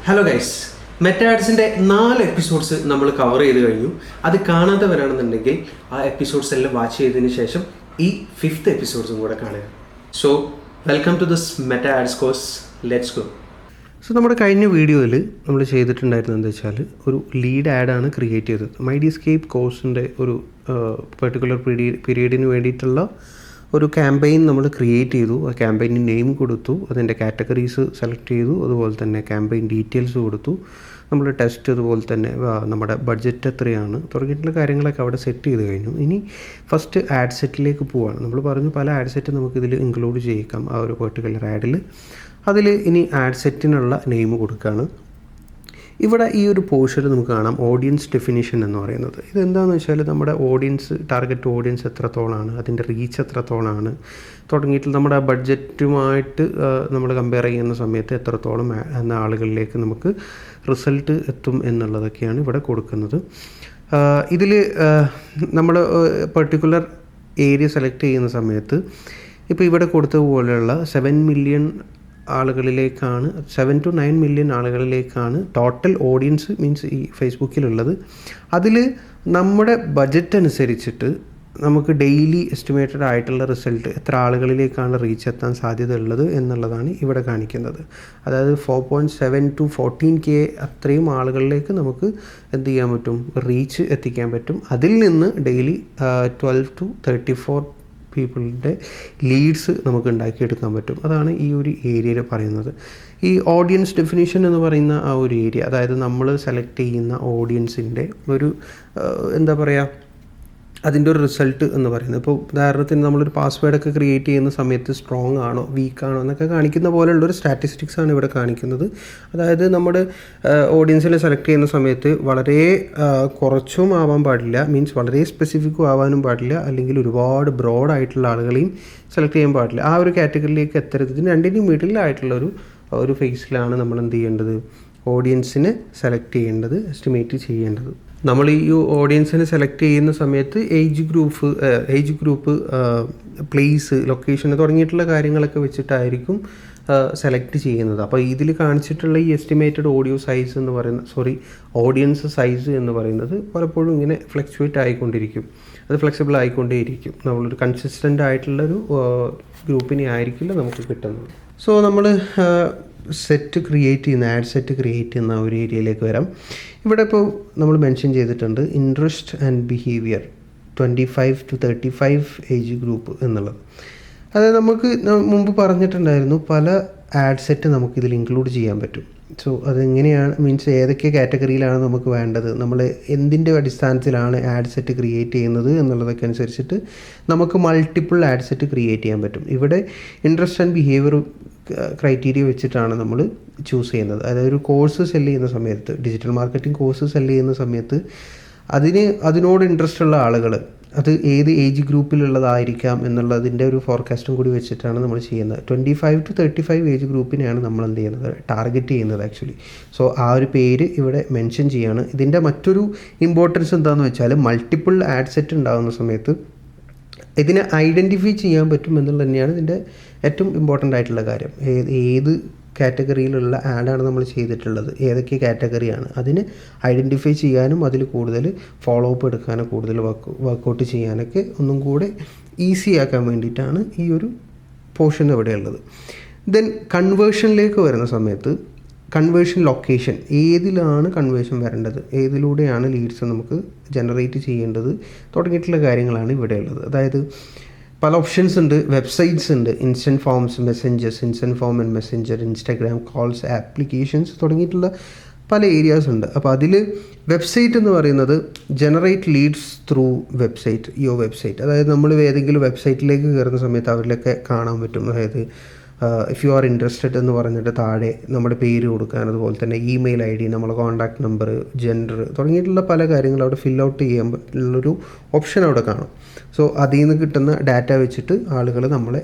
Hello guys, meta ആഡ്സിൻ്റെ 4 episodes നമ്മൾ cover ചെയ്ത് കഴിഞ്ഞു. അത് കാണാത്തവരാണെന്നുണ്ടെങ്കിൽ ആ എപ്പിസോഡ്സ് എല്ലാം വാച്ച് ചെയ്തതിന് ശേഷം ഈ 5th എപ്പിസോഡ്സും കൂടെ കാണുക. So welcome to this Meta ads course, let's go. So നമ്മുടെ കഴിഞ്ഞ വീഡിയോയിൽ നമ്മൾ ചെയ്തിട്ടുണ്ടായിരുന്നത് എന്താ വെച്ചാൽ ഒരു ലീഡ് ആഡാണ് ക്രിയേറ്റ് ചെയ്തത്. മൈഡിസ്കേപ്പ് കോഴ്സിൻ്റെ ഒരു പെർട്ടിക്കുലർ പീരീഡിന് വേണ്ടിയിട്ടുള്ള ഒരു ക്യാമ്പയിൻ നമ്മൾ ക്രിയേറ്റ് ചെയ്തു. ആ ക്യാമ്പയിന് നെയിം കൊടുത്തു, അതിൻ്റെ കാറ്റഗറീസ് സെലക്ട് ചെയ്തു, അതുപോലെ തന്നെ ക്യാമ്പയിൻ ഡീറ്റെയിൽസ് കൊടുത്തു, നമ്മൾ ടെസ്റ്റ്, അതുപോലെ തന്നെ നമ്മുടെ ബഡ്ജറ്റ് എത്രയാണ് തുടങ്ങിയിട്ടുള്ള കാര്യങ്ങളൊക്കെ അവിടെ സെറ്റ് ചെയ്ത് കഴിഞ്ഞു. ഇനി ഫസ്റ്റ് ആഡ് സെറ്റിലേക്ക് പോവുകയാണ്. നമ്മൾ പറഞ്ഞു പല ആഡ് സെറ്റ് നമുക്കിതിൽ ഇൻക്ലൂഡ് ചെയ്യിക്കാം ആ ഒരു പെർട്ടിക്കുലർ ആഡിൽ. അതിൽ ഇനി ആഡ് സെറ്റിനുള്ള നെയിം കൊടുക്കുകയാണ്. ഇവിടെ ഈ ഒരു പോർഷനിൽ നമുക്ക് കാണാം ഓഡിയൻസ് ഡെഫിനിഷൻ എന്ന് പറയുന്നത്. ഇതെന്താണെന്ന് വെച്ചാൽ നമ്മുടെ ഓഡിയൻസ്, ടാർഗറ്റ് ഓഡിയൻസ് എത്രത്തോളമാണ്, അതിൻ്റെ റീച്ച് എത്രത്തോളമാണ് തുടങ്ങിയിട്ട് നമ്മുടെ ബഡ്ജറ്റുമായിട്ട് നമ്മൾ കമ്പയർ ചെയ്യുന്ന സമയത്ത് എത്രത്തോളം എന്ന ആളുകളിലേക്ക് നമുക്ക് റിസൾട്ട് എത്തും എന്നുള്ളതൊക്കെയാണ് ഇവിടെ കൊടുക്കുന്നത്. ഇതിൽ നമ്മൾ പെർട്ടിക്കുലർ ഏരിയ സെലക്ട് ചെയ്യുന്ന സമയത്ത് ഇപ്പോൾ ഇവിടെ കൊടുത്ത പോലെയുള്ള 7 മില്യൺ ആളുകളിലേക്കാണ്, 7 to 9 മില്യൺ ആളുകളിലേക്കാണ് ടോട്ടൽ ഓഡിയൻസ് മീൻസ് ഈ ഫേസ്ബുക്കിലുള്ളത്. അതിൽ നമ്മുടെ ബഡ്ജറ്റ് അനുസരിച്ചിട്ട് നമുക്ക് ഡെയിലി എസ്റ്റിമേറ്റഡ് ആയിട്ടുള്ള റിസൾട്ട് എത്ര ആളുകളിലേക്കാണ് റീച്ച് എത്താൻ സാധ്യത ഉള്ളത് എന്നുള്ളതാണ് ഇവിടെ കാണിക്കുന്നത്. അതായത് 4.7 to 14K അത്രയും ആളുകളിലേക്ക് നമുക്ക് എന്ത് ചെയ്യാൻ പറ്റും, റീച്ച് എത്തിക്കാൻ പറ്റും. അതിൽ നിന്ന് ഡെയിലി 12 to 34 പീപ്പിളിൻ്റെ ലീഡ്സ് നമുക്ക് ഉണ്ടാക്കിയെടുക്കാൻ പറ്റും. അതാണ് ഈ ഒരു ഏരിയയിൽ പറയുന്നത്. ഈ ഓഡിയൻസ് ഡെഫിനിഷൻ എന്ന് പറയുന്ന ആ ഒരു ഏരിയ, അതായത് നമ്മൾ സെലക്ട് ചെയ്യുന്ന ഓഡിയൻസിൻ്റെ ഒരു എന്താ പറയുക, അതിൻ്റെ ഒരു റിസൾട്ട് എന്ന് പറയുന്നത്. ഇപ്പോൾ ഉദാഹരണത്തിന് നമ്മളൊരു പാസ്വേഡൊക്കെ ക്രിയേറ്റ് ചെയ്യുന്ന സമയത്ത് സ്ട്രോങ് ആണോ വീക്ക് ആണോ എന്നൊക്കെ കാണിക്കുന്ന പോലെയുള്ളൊരു സ്റ്റാറ്റിസ്റ്റിക്സ് ആണ് ഇവിടെ കാണിക്കുന്നത്. അതായത് നമ്മുടെ ഓഡിയൻസിനെ സെലക്ട് ചെയ്യുന്ന സമയത്ത് വളരെ കുറച്ചും ആവാൻ പാടില്ല, മീൻസ് വളരെ സ്പെസിഫിക്കും ആവാനും പാടില്ല, അല്ലെങ്കിൽ ഒരുപാട് ബ്രോഡായിട്ടുള്ള ആളുകളെയും സെലക്ട് ചെയ്യാൻ പാടില്ല. ആ ഒരു കാറ്റഗറിയിലേക്ക് എത്തരുന്നതിന് രണ്ടിനും മിഡിലായിട്ടുള്ളൊരു ഒരു ഫേസിലാണ് നമ്മൾ എന്ത് ചെയ്യേണ്ടത്, ഓഡിയൻസിനെ സെലക്ട് ചെയ്യേണ്ടത്, എസ്റ്റിമേറ്റ് ചെയ്യേണ്ടത്. നമ്മൾ ഈ ഓഡിയൻസിനെ സെലക്ട് ചെയ്യുന്ന സമയത്ത് ഏജ് ഗ്രൂപ്പ് പ്ലേസ്, ലൊക്കേഷൻ തുടങ്ങിയിട്ടുള്ള കാര്യങ്ങളൊക്കെ വെച്ചിട്ടായിരിക്കും സെലക്ട് ചെയ്യുന്നത്. അപ്പോൾ ഇതിൽ കാണിച്ചിട്ടുള്ള ഈ എസ്റ്റിമേറ്റഡ് ഓഡിയൻസ് സൈസ് എന്ന് പറയുന്നത് പലപ്പോഴും ഇങ്ങനെ ഫ്ലക്ച്വേറ്റ് ആയിക്കൊണ്ടിരിക്കും, അത് ഫ്ലെക്സിബിൾ ആയിക്കൊണ്ടേയിരിക്കും. നമ്മളൊരു കൺസിസ്റ്റൻ്റ് ആയിട്ടുള്ളൊരു ഗ്രൂപ്പിനെ ആയിരിക്കില്ല നമുക്ക് കിട്ടുന്നത്. സോ നമ്മൾ സെറ്റ് ക്രിയേറ്റ് ചെയ്യുന്ന ആഡ് സെറ്റ് ക്രിയേറ്റ് ചെയ്യുന്ന ഒരു ഏരിയയിലേക്ക് വരാം. ഇവിടെ ഇപ്പോൾ നമ്മൾ മെൻഷൻ ചെയ്തിട്ടുണ്ട് interest and behaviour 25 to 35 age group എന്നുള്ളത്. അതായത് നമുക്ക് മുമ്പ് പറഞ്ഞിട്ടുണ്ടായിരുന്നു പല ആഡ് സെറ്റ് നമുക്കിതിൽ ഇൻക്ലൂഡ് ചെയ്യാൻ പറ്റും. സോ അതെങ്ങനെയാണ്, മീൻസ് ഏതൊക്കെ കാറ്റഗറിയിലാണ് നമുക്ക് വേണ്ടത്, നമ്മൾ എന്തിൻ്റെ അടിസ്ഥാനത്തിലാണ് ആഡ് സെറ്റ് ക്രിയേറ്റ് ചെയ്യുന്നത് എന്നുള്ളതൊക്കെ അനുസരിച്ചിട്ട് നമുക്ക് മൾട്ടിപ്പിൾ ആഡ് സെറ്റ് ക്രിയേറ്റ് ചെയ്യാൻ പറ്റും. ഇവിടെ ഇൻട്രസ്റ്റ് ആൻഡ് ബിഹേവിയർ ക്രൈറ്റീരിയ വെച്ചിട്ടാണ് നമ്മൾ ചൂസ് ചെയ്യുന്നത്. അതായത് ഒരു കോഴ്സ് സെല്ല് ചെയ്യുന്ന സമയത്ത്, ഡിജിറ്റൽ മാർക്കറ്റിംഗ് കോഴ്സ് സെല്ല് ചെയ്യുന്ന സമയത്ത് അതിനോട് ഇൻട്രസ്റ്റ് ഉള്ള ആളുകൾ അത് ഏത് ഏജ് ഗ്രൂപ്പിലുള്ളതായിരിക്കാം എന്നുള്ളതിൻ്റെ ഒരു ഫോർകാസ്റ്റും കൂടി വെച്ചിട്ടാണ് നമ്മൾ ചെയ്യുന്നത്. 25 to 35 ഏജ് ഗ്രൂപ്പിനെയാണ് നമ്മൾ എന്ത് ചെയ്യുന്നത്, ടാർഗറ്റ് ചെയ്യുന്നത് ആക്ച്വലി. സോ ആ ഒരു പേര് ഇവിടെ മെൻഷൻ ചെയ്യാണ്. ഇതിൻ്റെ മറ്റൊരു ഇമ്പോർട്ടൻസ് എന്താണെന്ന് വെച്ചാൽ മൾട്ടിപ്പിൾ ആഡ് സെറ്റ് ഉണ്ടാകുന്ന സമയത്ത് ഇതിനെ ഐഡൻറ്റിഫൈ ചെയ്യാൻ പറ്റും എന്നുള്ളത് തന്നെയാണ് ഇതിൻ്റെ ഏറ്റവും ഇമ്പോർട്ടൻ്റ് ആയിട്ടുള്ള കാര്യം. ഏത് കാറ്റഗറിയിലുള്ള ആഡാണ് നമ്മൾ ചെയ്തിട്ടുള്ളത്, ഏതൊക്കെ കാറ്റഗറിയാണ്, അതിന് ഐഡൻറ്റിഫൈ ചെയ്യാനും അതിൽ കൂടുതൽ ഫോളോ അപ്പ് എടുക്കാനും കൂടുതൽ വർക്കൗട്ട് ചെയ്യാനൊക്കെ ഒന്നും കൂടെ ഈസി ആക്കാൻ വേണ്ടിയിട്ടാണ് ഈ ഒരു പോർഷൻ ഇവിടെയുള്ളത്. ദെൻ കൺവേർഷനിലേക്ക് വരുന്ന സമയത്ത് കൺവേർഷൻ ലൊക്കേഷൻ, ഏതിലാണ് കൺവേർഷൻ വരേണ്ടത്, ഏതിലൂടെയാണ് ലീഡ്സ് നമുക്ക് ജനറേറ്റ് ചെയ്യേണ്ടത് തുടങ്ങിയിട്ടുള്ള കാര്യങ്ങളാണ് ഇവിടെയുള്ളത്. അതായത് പല ഓപ്ഷൻസ് ഉണ്ട്, വെബ്സൈറ്റ്സ് ഉണ്ട്, instant forms, messengers, instant form and messenger, Instagram, calls, applications തുടങ്ങിയിട്ടുള്ള പല ഏരിയാസ് ഉണ്ട്. അപ്പോൾ അതിൽ വെബ്സൈറ്റ് എന്ന് പറയുന്നത് generate leads through website, your website. അതായത് നമ്മൾ ഏതെങ്കിലും വെബ്സൈറ്റിലേക്ക് കയറുന്ന സമയത്ത് അവരിലൊക്കെ കാണാൻ പറ്റും. അതായത് ഇഫ് യു ആർ ഇൻട്രസ്റ്റഡ് എന്ന് പറഞ്ഞിട്ട് താഴെ നമ്മുടെ പേര് കൊടുക്കാൻ, അതുപോലെ തന്നെ ഇമെയിൽ ID, നമ്മളെ കോൺടാക്ട് നമ്പർ, ജെൻഡർ തുടങ്ങിയിട്ടുള്ള പല കാര്യങ്ങൾ അവിടെ ഫിൽ ഔട്ട് ചെയ്യാൻ ഉള്ളൊരു ഓപ്ഷൻ അവിടെ കാണും. സോ അതിൽ നിന്ന് കിട്ടുന്ന ഡാറ്റ വെച്ചിട്ട് ആളുകൾ നമ്മളെ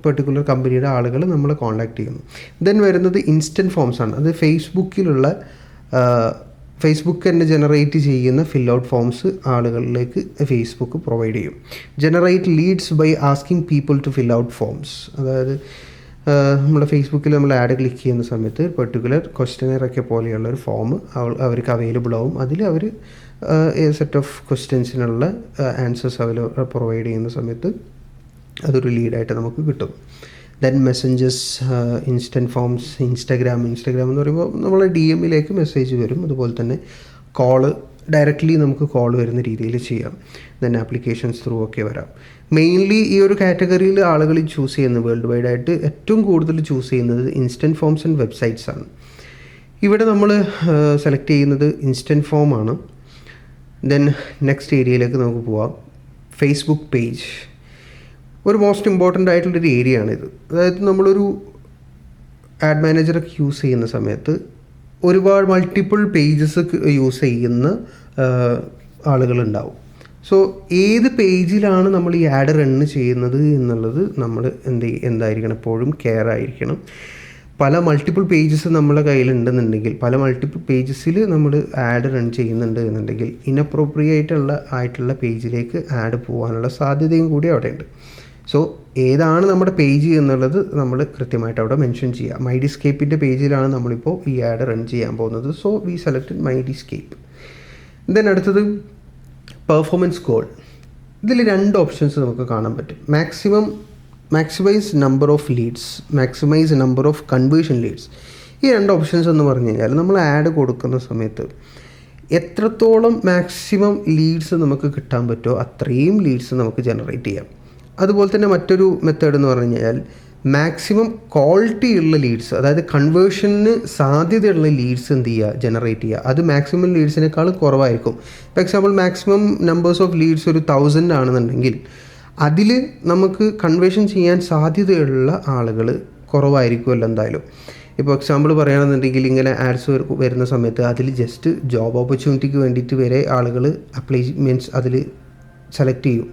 പെർട്ടിക്കുലർ കമ്പനിയുടെ ആളുകൾ നമ്മളെ കോൺടാക്ട് ചെയ്യുന്നു. ദെൻ വരുന്നത് ഇൻസ്റ്റൻറ്റ് ഫോംസ് ആണ്. അത് ഫേസ്ബുക്ക് തന്നെ ജനറേറ്റ് ചെയ്യുന്ന ഫിൽ ഔട്ട് ഫോംസ് ആളുകളിലേക്ക് ഫേസ്ബുക്ക് പ്രൊവൈഡ് ചെയ്യും. Generate leads by asking people to fill out forms, അതായത് നമ്മുടെ ഫേസ്ബുക്കിൽ നമ്മൾ ആഡ് ക്ലിക്ക് ചെയ്യുന്ന സമയത്ത് പെർട്ടിക്കുലർ ക്വസ്റ്റ്യനറൊക്കെ പോലെയുള്ള ഒരു ഫോം അവർക്ക് അവൈലബിൾ ആവും. അതിൽ അവർ സെറ്റ് ഓഫ് ക്വസ്റ്റ്യൻസിനുള്ള ആൻസേഴ്സ് അവർ പ്രൊവൈഡ് ചെയ്യുന്ന സമയത്ത് അതൊരു ലീഡായിട്ട് നമുക്ക് കിട്ടും. Then messengers, instant forms, Instagram എന്ന് പറയുമ്പോൾ നമ്മളെ DM-ലേക്ക് മെസ്സേജ് വരും. അതുപോലെ തന്നെ കോള് ഡയറക്റ്റ്ലി നമുക്ക് കോൾ വരുന്ന രീതിയിൽ ചെയ്യാം. ദെൻ ആപ്ലിക്കേഷൻസ് ത്രൂ ഒക്കെ വരാം. മെയിൻലി ഈ ഒരു കാറ്റഗറിയിൽ ആളുകൾ ചൂസ് ചെയ്യുന്നത് വേൾഡ് വൈഡ് ആയിട്ട് ഏറ്റവും കൂടുതൽ ചൂസ് ചെയ്യുന്നത് ഇൻസ്റ്റൻറ്റ് ഫോംസ് ആൻഡ് വെബ്സൈറ്റ്സ് ആണ്. ഇവിടെ നമ്മൾ സെലക്ട് ചെയ്യുന്നത് ഇൻസ്റ്റൻറ്റ് ഫോമാണ്. ദെൻ നെക്സ്റ്റ് ഏരിയയിലേക്ക് നമുക്ക് പോവാം. ഫേസ്ബുക്ക് പേജ് ഒരു മോസ്റ്റ് ഇമ്പോർട്ടൻ്റ് ആയിട്ടുള്ളൊരു ഏരിയ ആണിത്. അതായത് നമ്മളൊരു ആഡ് മാനേജറൊക്കെ യൂസ് ചെയ്യുന്ന സമയത്ത് ഒരുപാട് മൾട്ടിപ്പിൾ പേജസ് യൂസ് ചെയ്യുന്ന ആളുകളുണ്ടാവും. സോ ഏത് പേജിലാണ് നമ്മൾ ഈ ആഡ് റണ്ണ് ചെയ്യുന്നത് എന്നുള്ളത് നമ്മൾ എന്തായിരിക്കണം, എപ്പോഴും കെയർ ആയിരിക്കണം. പല മൾട്ടിപ്പിൾ പേജസ് നമ്മളെ കയ്യിലുണ്ടെന്നുണ്ടെങ്കിൽ, പല മൾട്ടിപ്പിൾ പേജസിൽ നമ്മൾ ആഡ് റൺ ചെയ്യുന്നുണ്ട് എന്നുണ്ടെങ്കിൽ ഇൻഅപ്രോപ്രിയേറ്റ് ആയിട്ടുള്ള പേജിലേക്ക് ആഡ് പോകാനുള്ള സാധ്യതയും കൂടി അവിടെ ഉണ്ട്. സോ ഏതാണ് നമ്മുടെ പേജ് എന്നുള്ളത് നമ്മൾ കൃത്യമായിട്ട് അവിടെ മെൻഷൻ ചെയ്യുക. മൈഡിസ്കേപ്പിൻ്റെ പേജിലാണ് നമ്മളിപ്പോൾ ഈ ആഡ് റൺ ചെയ്യാൻ പോകുന്നത്. So we selected Mydiscape. Then അടുത്തത് പെർഫോമൻസ് ഗോൾ. ഇതിൽ 2 ഓപ്ഷൻസ് നമുക്ക് കാണാൻ പറ്റും. Maximize number of leads, maximize number of conversion leads. ഈ 2 ഓപ്ഷൻസ് എന്ന് പറഞ്ഞു കഴിഞ്ഞാൽ നമ്മൾ ആഡ് കൊടുക്കുന്ന സമയത്ത് എത്രത്തോളം മാക്സിമം ലീഡ്സ് നമുക്ക് കിട്ടാൻ പറ്റുമോ അത്രയും ലീഡ്സ് നമുക്ക് ജനറേറ്റ് ചെയ്യാം. അതുപോലെ തന്നെ മറ്റൊരു മെത്തേഡ് എന്ന് പറഞ്ഞു കഴിഞ്ഞാൽ മാക്സിമം ക്വാളിറ്റി ഉള്ള ലീഡ്സ്, അതായത് കൺവേർഷന് സാധ്യതയുള്ള ലീഡ്സ് എന്ത് ചെയ്യുക, ജനറേറ്റ് ചെയ്യുക. അത് മാക്സിമം ലീഡ്സിനേക്കാൾ കുറവായിരിക്കും. For example maximum numbers of leads ഒരു 1000 ആണെന്നുണ്ടെങ്കിൽ അതിൽ നമുക്ക് കൺവേർഷൻ ചെയ്യാൻ സാധ്യതയുള്ള ആളുകൾ കുറവായിരിക്കുമല്ലോ എന്തായാലും. ഇപ്പോൾ എക്സാമ്പിൾ പറയുകയാണെന്നുണ്ടെങ്കിൽ ഇങ്ങനെ ആഡ്സ് വരുന്ന സമയത്ത് അതിൽ ജസ്റ്റ് ജോബ് ഓപ്പർച്യൂണിറ്റിക്ക് വേണ്ടിയിട്ട് വരെ ആളുകൾ അതിൽ സെലക്ട് ചെയ്യും.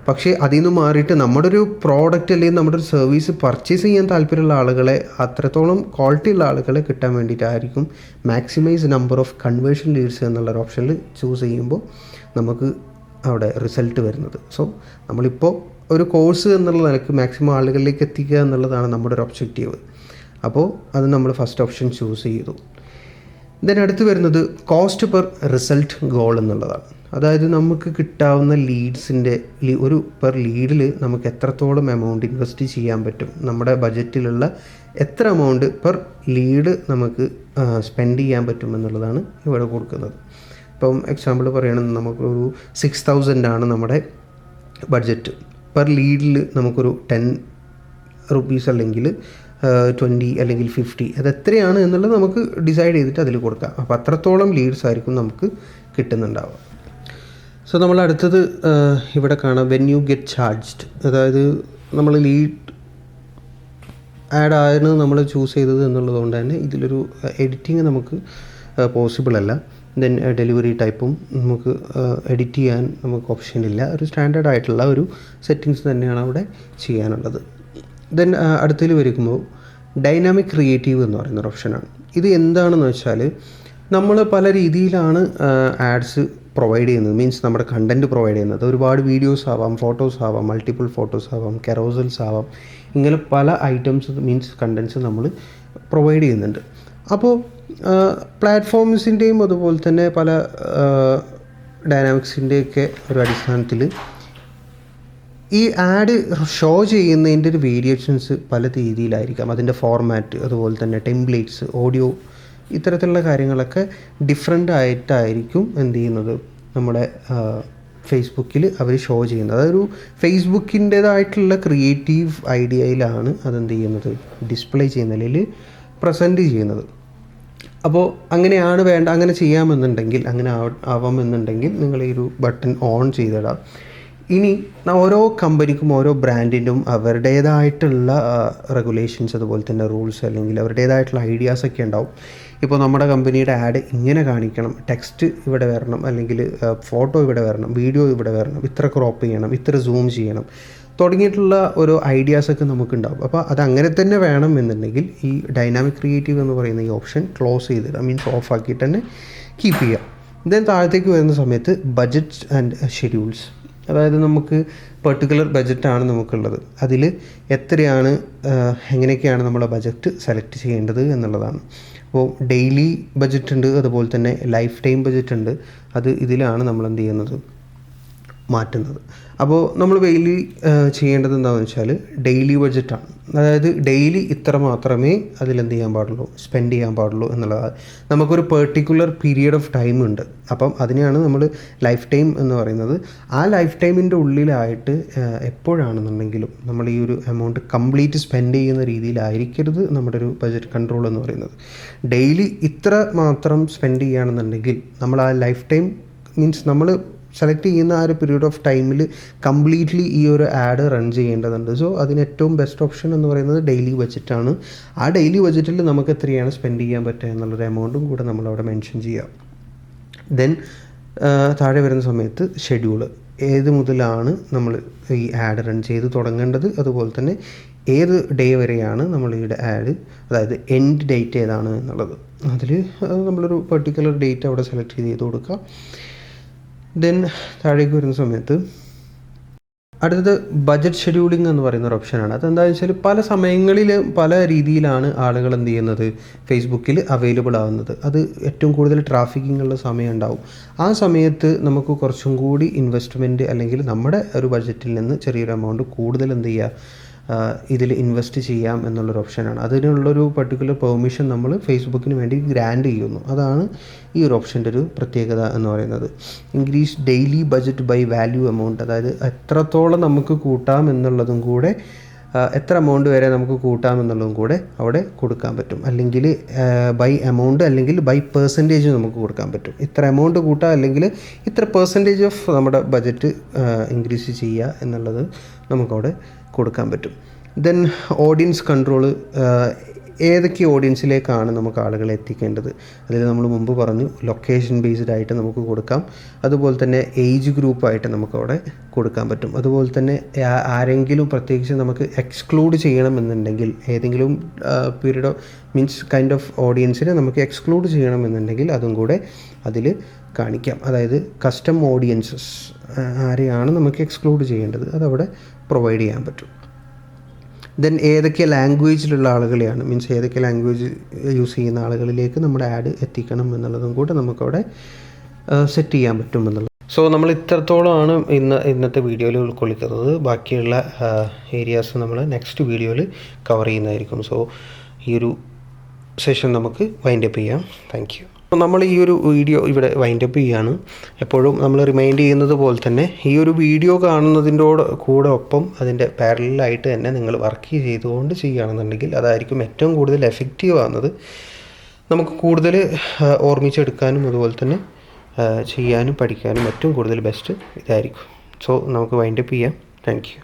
പക്ഷേ അതിൽ നിന്ന് മാറിയിട്ട് നമ്മുടെ ഒരു പ്രോഡക്റ്റ് അല്ലെങ്കിൽ നമ്മുടെ ഒരു സർവീസ് പർച്ചേസ് ചെയ്യാൻ താല്പര്യമുള്ള ആളുകളെ, അത്രത്തോളം ക്വാളിറ്റി ഉള്ള ആളുകളെ കിട്ടാൻ വേണ്ടിയിട്ടായിരിക്കും maximize number of conversion leads എന്നുള്ളൊരു ഓപ്ഷനിൽ ചൂസ് ചെയ്യുമ്പോൾ നമുക്ക് അവിടെ റിസൾട്ട് വരുന്നത്. സോ നമ്മളിപ്പോൾ ഒരു കോഴ്സ് എന്നുള്ള നിലക്ക് മാക്സിമം ആളുകളിലേക്ക് എത്തിക്കുക എന്നുള്ളതാണ് നമ്മുടെ ഒരു ഒബ്ജക്റ്റീവ്. അപ്പോൾ അത് നമ്മൾ ഫസ്റ്റ് ഓപ്ഷൻ ചൂസ് ചെയ്തു. ദെൻ അടുത്ത് വരുന്നത് കോസ്റ്റ് പെർ റിസൾട്ട് ഗോൾ എന്നുള്ളതാണ്. അതായത് നമുക്ക് കിട്ടാവുന്ന ലീഡ്സിൻ്റെ ഒരു പെർ ലീഡിൽ നമുക്ക് എത്രത്തോളം എമൗണ്ട് ഇൻവെസ്റ്റ് ചെയ്യാൻ പറ്റും, നമ്മുടെ ബജറ്റിലുള്ള എത്ര എമൗണ്ട് പെർ ലീഡ് നമുക്ക് സ്പെൻഡ് ചെയ്യാൻ പറ്റും എന്നുള്ളതാണ് ഇവിടെ കൊടുക്കുന്നത്. ഇപ്പം എക്സാമ്പിൾ പറയുകയാണെങ്കിൽ നമുക്കൊരു 6000 ആണ് നമ്മുടെ ബഡ്ജറ്റ്. പെർ ലീഡിൽ നമുക്കൊരു 10 rupees അല്ലെങ്കിൽ 20 അല്ലെങ്കിൽ 50, അത് എത്രയാണ് എന്നുള്ളത് നമുക്ക് ഡിസൈഡ് ചെയ്തിട്ട് അതിൽ കൊടുക്കാം. അപ്പോൾ അത്രത്തോളം ലീഡ്സ് ആയിരിക്കും നമുക്ക് കിട്ടുന്നുണ്ടാവുക. സോ നമ്മൾ അടുത്തത് ഇവിടെ കാണാം വെൻ യു ഗെറ്റ് ചാർജ്ഡ്. അതായത് നമ്മൾ ലീഡ് ആഡ് ആണ് നമ്മൾ ചൂസ് ചെയ്തത് എന്നുള്ളത് കൊണ്ട് തന്നെ ഇതിലൊരു എഡിറ്റിങ് നമുക്ക് പോസിബിൾ അല്ല. ദെൻ ഡെലിവറി ടൈപ്പും നമുക്ക് എഡിറ്റ് ചെയ്യാൻ നമുക്ക് ഓപ്ഷൻ ഇല്ല. ഒരു സ്റ്റാൻഡേർഡ് ആയിട്ടുള്ള ഒരു സെറ്റിങ്സ് തന്നെയാണ് അവിടെ ചെയ്യാനുള്ളത്. ദെൻ അടുത്തതിൽ വരുമ്പോൾ ഡൈനാമിക് ക്രിയേറ്റീവ് എന്ന് പറയുന്നൊരു ഓപ്ഷനാണ്. ഇത് എന്താണെന്ന് വെച്ചാൽ നമ്മൾ പല രീതിയിലാണ് ആഡ്സ് പ്രൊവൈഡ് ചെയ്യുന്നത്, മീൻസ് നമ്മുടെ കണ്ടൻറ്റ് പ്രൊവൈഡ് ചെയ്യുന്നത്. ഒരുപാട് വീഡിയോസ് ആവാം, ഫോട്ടോസ് ആവാം, മൾട്ടിപ്പിൾ ഫോട്ടോസ് ആവാം, കെറോസൽസ് ആവാം, ഇങ്ങനെ പല ഐറ്റംസ് മീൻസ് കണ്ടൻറ്റ്സ് നമ്മൾ പ്രൊവൈഡ് ചെയ്യുന്നുണ്ട്. അപ്പോൾ പ്ലാറ്റ്ഫോംസിൻ്റെയും അതുപോലെ തന്നെ പല ഡൈനാമിക്സിൻ്റെയൊക്കെ ഒരു അടിസ്ഥാനത്തിൽ ഈ ആഡ് ഷോ ചെയ്യുന്നതിൻ്റെ ഒരു വേരിയേഷൻസ് പല രീതിയിലായിരിക്കാം. അതിൻ്റെ ഫോർമാറ്റ്, അതുപോലെ തന്നെ ടെംപ്ലേറ്റ്സ്, ഓഡിയോ, ഇത്തരത്തിലുള്ള കാര്യങ്ങളൊക്കെ ഡിഫറെൻ്റ് ആയിട്ടായിരിക്കും എന്ത് ചെയ്യുന്നത് നമ്മുടെ ഫേസ്ബുക്കിൽ അവർ ഷോ ചെയ്യുന്നത്. അതൊരു ഫേസ്ബുക്കിൻ്റേതായിട്ടുള്ള ക്രിയേറ്റീവ് ഐഡിയയിലാണ് അതെന്ത് ചെയ്യുന്നത്, ഡിസ്പ്ലേ ചെയ്യുന്ന അല്ലെങ്കിൽ പ്രസൻറ്റ് ചെയ്യുന്നത്. അപ്പോൾ അങ്ങനെയാണ് അങ്ങനെ ചെയ്യാമെന്നുണ്ടെങ്കിൽ, അങ്ങനെ ആവാമെന്നുണ്ടെങ്കിൽ നിങ്ങൾ ഈ ഒരു ബട്ടൺ ഓൺ ചെയ്തിടാം. ഇനി ഓരോ കമ്പനിക്കും ഓരോ ബ്രാൻഡിനും അവരുടേതായിട്ടുള്ള റെഗുലേഷൻസ്, അതുപോലെ തന്നെ റൂൾസ്, അല്ലെങ്കിൽ അവരുടേതായിട്ടുള്ള ഐഡിയാസൊക്കെ ഉണ്ടാവും. ഇപ്പോൾ നമ്മുടെ കമ്പനിയുടെ ആഡ് ഇങ്ങനെ കാണിക്കണം, ടെക്സ്റ്റ് ഇവിടെ വരണം, അല്ലെങ്കിൽ ഫോട്ടോ ഇവിടെ വരണം, വീഡിയോ ഇവിടെ വരണം, ഇത്ര ക്രോപ്പ് ചെയ്യണം, ഇത്ര സൂം ചെയ്യണം, തുടങ്ങിയിട്ടുള്ള ഓരോ ഐഡിയാസൊക്കെ നമുക്കുണ്ടാവും. അപ്പോൾ അതങ്ങനെ തന്നെ വേണം എന്നുണ്ടെങ്കിൽ ഈ ഡൈനാമിക് ക്രിയേറ്റീവ് എന്ന് പറയുന്ന ഈ ഓപ്ഷൻ ക്ലോസ് ചെയ്തിടുക, മീൻസ് ഓഫ് ആക്കിയിട്ട് തന്നെ കീപ്പ് ചെയ്യുക. ദെൻ താഴത്തേക്ക് വരുന്ന സമയത്ത് ബഡ്ജറ്റ് ആൻഡ് ഷെഡ്യൂൾസ്. അതായത് നമുക്ക് പെർട്ടിക്കുലർ ബഡ്ജറ്റാണ് നമുക്കുള്ളത്, അതിൽ എത്രയാണ് എങ്ങനെയൊക്കെയാണ് നമ്മൾ ബഡ്ജറ്റ് സെലക്ട് ചെയ്യേണ്ടത് എന്നുള്ളതാണ്. അപ്പോൾ ഡെയിലി ബഡ്ജറ്റ് ഉണ്ട്, അതുപോലെ തന്നെ ലൈഫ് ടൈം ബഡ്ജറ്റ് ഉണ്ട്. അത് ഇതിലാണ് നമ്മൾ എന്ത് ചെയ്യുന്നത്, മാറ്റുന്നത്. അപ്പോൾ നമ്മൾ ഡെയിലി ചെയ്യേണ്ടത് എന്താണെന്ന് വെച്ചാൽ ഡെയിലി ബഡ്ജറ്റാണ്. അതായത് ഡെയിലി ഇത്ര മാത്രമേ അതിലെന്ത് ചെയ്യാൻ പാടുള്ളൂ, സ്പെൻഡ് ചെയ്യാൻ പാടുള്ളൂ എന്നുള്ളത്. നമുക്കൊരു പെർട്ടിക്കുലർ പീരിയഡ് ഓഫ് ടൈം ഉണ്ട്, അപ്പം അതിനെയാണ് നമ്മൾ ലൈഫ് ടൈം എന്ന് പറയുന്നത്. ആ ലൈഫ് ടൈമിൻ്റെ ഉള്ളിലായിട്ട് എപ്പോഴാണെന്നുണ്ടെങ്കിലും നമ്മൾ ഈ ഒരു എമൗണ്ട് കംപ്ലീറ്റ് സ്പെൻഡ് ചെയ്യുന്ന രീതിയിലായിരിക്കരുത് നമ്മുടെ ഒരു ബഡ്ജറ്റ് കൺട്രോൾ എന്ന് പറയുന്നത്. ഡെയിലി ഇത്ര മാത്രം സ്പെൻഡ് ചെയ്യുകയാണെന്നുണ്ടെങ്കിൽ നമ്മൾ ആ ലൈഫ് ടൈം മീൻസ് നമ്മൾ സെലക്ട് ചെയ്യുന്ന ആ ഒരു പീരീഡ് ഓഫ് ടൈമിൽ കംപ്ലീറ്റ്ലി ഈ ഒരു ആഡ് റൺ ചെയ്യേണ്ടതുണ്ട്. സോ അതിന് ഏറ്റവും ബെസ്റ്റ് ഓപ്ഷൻ എന്ന് പറയുന്നത് ഡെയിലി ബഡ്ജറ്റാണ്. ആ ഡെയിലി ബഡ്ജറ്റിൽ നമുക്ക് എത്രയാണ് സ്പെൻഡ് ചെയ്യാൻ പറ്റുക എന്നുള്ളൊരു എമൗണ്ടും കൂടെ നമ്മളവിടെ മെൻഷൻ ചെയ്യാം. ദെൻ താഴെ വരുന്ന സമയത്ത് ഷെഡ്യൂള്, ഏത് മുതലാണ് നമ്മൾ ഈ ആഡ് റൺ ചെയ്ത് തുടങ്ങേണ്ടത്, അതുപോലെ തന്നെ ഏത് ഡേ വരെയാണ് നമ്മൾ ഈ ആഡ്, അതായത് എൻഡ് ഡേറ്റ് ഏതാണ് എന്നുള്ളത്. അതിൽ നമ്മളൊരു പെർട്ടിക്കുലർ ഡേറ്റ് അവിടെ സെലക്ട് ചെയ്ത് കൊടുക്കുക. ദെൻ താഴേക്ക് വരുന്ന സമയത്ത് അടുത്തത് ബഡ്ജറ്റ് ഷെഡ്യൂളിംഗ് എന്ന് പറയുന്ന ഒരു ഓപ്ഷനാണ്. അതെന്താണെന്ന് വെച്ചാൽ പല സമയങ്ങളിൽ പല രീതിയിലാണ് ആളുകൾ എന്ത് ചെയ്യുന്നത്, ഫേസ്ബുക്കിൽ അവൈലബിൾ ആവുന്നത്. അത് ഏറ്റവും കൂടുതൽ ട്രാഫിക്കിംഗ് ഉള്ള സമയം ഉണ്ടാവും. ആ സമയത്ത് നമുക്ക് കുറച്ചും കൂടി ഇൻവെസ്റ്റ്മെൻറ്റ് അല്ലെങ്കിൽ നമ്മുടെ ഒരു ബഡ്ജറ്റിൽ നിന്ന് ചെറിയൊരു എമൗണ്ട് കൂടുതൽ എന്ത് ചെയ്യുക, ഇതിൽ ഇൻവെസ്റ്റ് ചെയ്യാം എന്നുള്ളൊരു ഓപ്ഷനാണ്. അതിനുള്ളൊരു പർട്ടിക്കുലർ പെർമിഷൻ നമ്മൾ ഫേസ്ബുക്കിന് വേണ്ടി ഗ്രാൻഡ് ചെയ്യുന്നു. അതാണ് ഈ ഒരു ഓപ്ഷൻ്റെ ഒരു പ്രത്യേകത എന്ന് പറയുന്നത്. Increase daily budget by value amount, അതായത് എത്രത്തോളം നമുക്ക് കൂട്ടാം എന്നുള്ളതും കൂടെ, എത്ര എമൗണ്ട് വരെ നമുക്ക് കൂട്ടാം എന്നുള്ളതും കൂടെ അവിടെ കൊടുക്കാൻ പറ്റും. അല്ലെങ്കിൽ ബൈ എമൗണ്ട് അല്ലെങ്കിൽ ബൈ പെർസെൻറ്റേജ് നമുക്ക് കൊടുക്കാൻ പറ്റും. ഇത്ര എമൗണ്ട് കൂട്ടാം അല്ലെങ്കിൽ ഇത്ര പെർസെൻറ്റേജ് ഓഫ് നമ്മുടെ ബഡ്ജറ്റ് ഇൻക്രീസ് ചെയ്യുക എന്നുള്ളത് നമുക്കവിടെ കൊടുക്കാൻ പറ്റും. ദെൻ ഓഡിയൻസ് കൺട്രോള്, ഏതൊക്കെ ഓഡിയൻസിലേക്കാണ് നമുക്ക് ആളുകളെ എത്തിക്കേണ്ടത്. അതിൽ നമ്മൾ മുമ്പ് പറഞ്ഞു ലൊക്കേഷൻ ബേസ്ഡ് ആയിട്ട് നമുക്ക് കൊടുക്കാം. അതുപോലെ തന്നെ ഏജ് ഗ്രൂപ്പായിട്ട് നമുക്കവിടെ കൊടുക്കാൻ പറ്റും. അതുപോലെ തന്നെ ആരെങ്കിലും പ്രത്യേകിച്ച് നമുക്ക് എക്സ്ക്ലൂഡ് ചെയ്യണമെന്നുണ്ടെങ്കിൽ, ഏതെങ്കിലും പീരീഡ് മീൻസ് കൈൻഡ് ഓഫ് ഓഡിയൻസിനെ നമുക്ക് എക്സ്ക്ലൂഡ് ചെയ്യണമെന്നുണ്ടെങ്കിൽ അതും കൂടെ അതിൽ കാണിക്കാം. അതായത് കസ്റ്റം ഓഡിയൻസസ് ആരെയാണ് നമുക്ക് എക്സ്ക്ലൂഡ് ചെയ്യേണ്ടത് അതവിടെ പ്രൊവൈഡ് ചെയ്യാൻ പറ്റും. ദെൻ ഏതൊക്കെ ലാംഗ്വേജിലുള്ള ആളുകളെയാണ് മീൻസ് ഏതൊക്കെ ലാംഗ്വേജ് യൂസ് ചെയ്യുന്ന ആളുകളിലേക്ക് നമ്മുടെ ആഡ് എത്തിക്കണം എന്നുള്ളതും കൂടെ നമുക്കവിടെ സെറ്റ് ചെയ്യാൻ പറ്റും എന്നുള്ളത്. സോ നമ്മൾ ഇത്രത്തോളമാണ് ഇന്നത്തെ വീഡിയോയിൽ ഉൾക്കൊള്ളിക്കുന്നത്. ബാക്കിയുള്ള ഏരിയാസ് നമ്മൾ നെക്സ്റ്റ് വീഡിയോയിൽ കവർ ചെയ്യുന്നതായിരിക്കും. സോ ഈ ഒരു സെഷൻ നമുക്ക് വൈൻഡപ്പ് ചെയ്യാം. Thank you. നമ്മൾ ഈ ഒരു വീഡിയോ ഇവിടെ വൈൻഡപ്പ് ചെയ്യുകയാണ്. എപ്പോഴും നമ്മൾ റിമൈൻഡ് ചെയ്യുന്നത് പോലെ തന്നെ ഈ ഒരു വീഡിയോ കാണുന്നതിൻ്റെ കൂടെ ഒപ്പം അതിൻ്റെ പാരലലായിട്ട് തന്നെ നിങ്ങൾ വർക്ക് ചെയ്തുകൊണ്ട് ചെയ്യുകയാണെന്നുണ്ടെങ്കിൽ അതായിരിക്കും ഏറ്റവും കൂടുതൽ എഫക്റ്റീവ് ആവുന്നത്. നമുക്ക് കൂടുതൽ ഓർമ്മിച്ചെടുക്കാനും അതുപോലെ തന്നെ ചെയ്യാനും പഠിക്കാനും ഏറ്റവും കൂടുതൽ ബെസ്റ്റ് ഇതായിരിക്കും. സോ നമുക്ക് വൈൻഡപ്പ് ചെയ്യാം. Thank you.